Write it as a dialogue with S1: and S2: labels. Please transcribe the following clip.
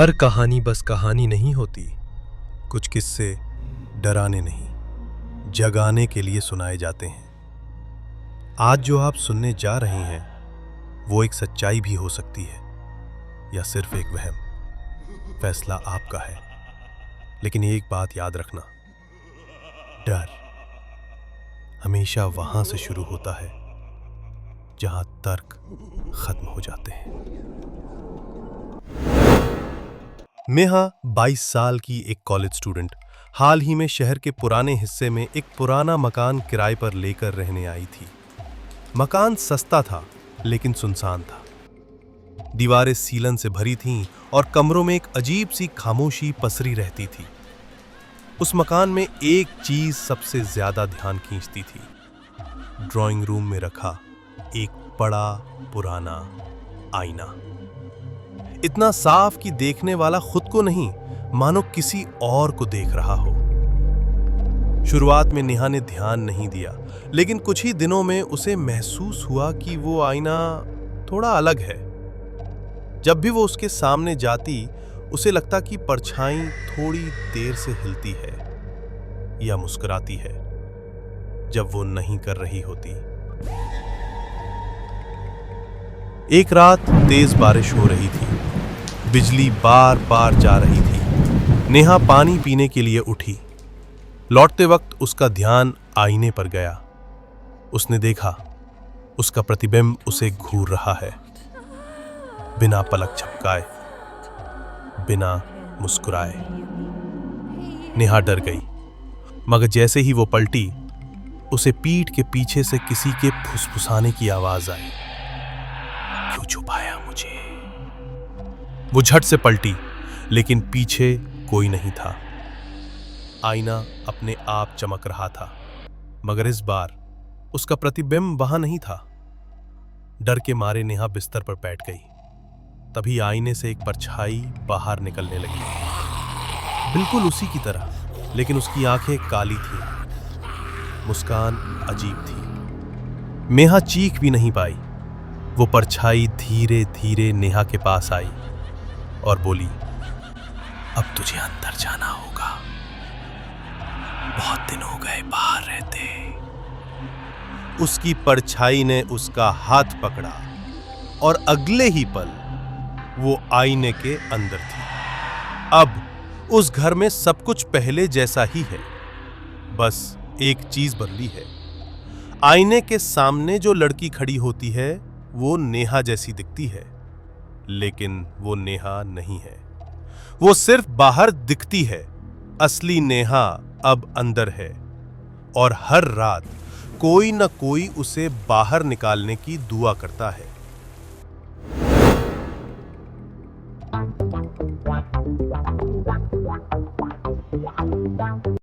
S1: हर कहानी बस कहानी नहीं होती। कुछ किस्से डराने नहीं, जगाने के लिए सुनाए जाते हैं। आज जो आप सुनने जा रहे हैं वो एक सच्चाई भी हो सकती है या सिर्फ एक वहम। फैसला आपका है, लेकिन एक बात याद रखना, डर हमेशा वहां से शुरू होता है जहां तर्क खत्म हो जाते हैं। नेहा 22 साल की एक कॉलेज स्टूडेंट हाल ही में शहर के पुराने हिस्से में एक पुराना मकान किराए पर लेकर रहने आई थी। मकान सस्ता था लेकिन सुनसान था। दीवारें सीलन से भरी थीं और कमरों में एक अजीब सी खामोशी पसरी रहती थी। उस मकान में एक चीज सबसे ज्यादा ध्यान खींचती थी। ड्राइंग रूम में रखा एक बड़ा पुराना आईना, इतना साफ कि देखने वाला खुद को नहीं मानो किसी और को देख रहा हो। शुरुआत में नेहा ने ध्यान नहीं दिया, लेकिन कुछ ही दिनों में उसे महसूस हुआ कि वो आईना थोड़ा अलग है। जब भी वो उसके सामने जाती उसे लगता कि परछाई थोड़ी देर से हिलती है या मुस्कुराती है जब वो नहीं कर रही होती। एक रात तेज बारिश हो रही थी, बिजली बार बार जा रही थी। नेहा पानी पीने के लिए उठी। लौटते वक्त उसका ध्यान आईने पर गया। उसने देखा उसका प्रतिबिंब उसे घूर रहा है, बिना पलक झपकाए, बिना मुस्कुराए। नेहा डर गई, मगर जैसे ही वो पलटी उसे पीठ के पीछे से किसी के फुसफुसाने की आवाज आई। क्यों छुपाया मुझे? वो झट से पलटी, लेकिन पीछे कोई नहीं था। आईना अपने आप चमक रहा था, मगर इस बार उसका प्रतिबिंब वहां नहीं था। डर के मारे नेहा बिस्तर पर बैठ गई। तभी आईने से एक परछाई बाहर निकलने लगी, बिल्कुल उसी की तरह, लेकिन उसकी आंखें काली थीं। मुस्कान अजीब थी। नेहा चीख भी नहीं पाई। वो परछाई धीरे धीरे नेहा के पास आई और बोली, अब तुझे अंदर जाना होगा, बहुत दिन हो गए बाहर रहते। उसकी परछाई ने उसका हाथ पकड़ा और अगले ही पल वो आईने के अंदर थी। अब उस घर में सब कुछ पहले जैसा ही है, बस एक चीज बदली है। आईने के सामने जो लड़की खड़ी होती है वो नेहा जैसी दिखती है, लेकिन वो नेहा नहीं है। वो सिर्फ बाहर दिखती है। असली नेहा अब अंदर है और हर रात कोई न कोई उसे बाहर निकालने की दुआ करता है।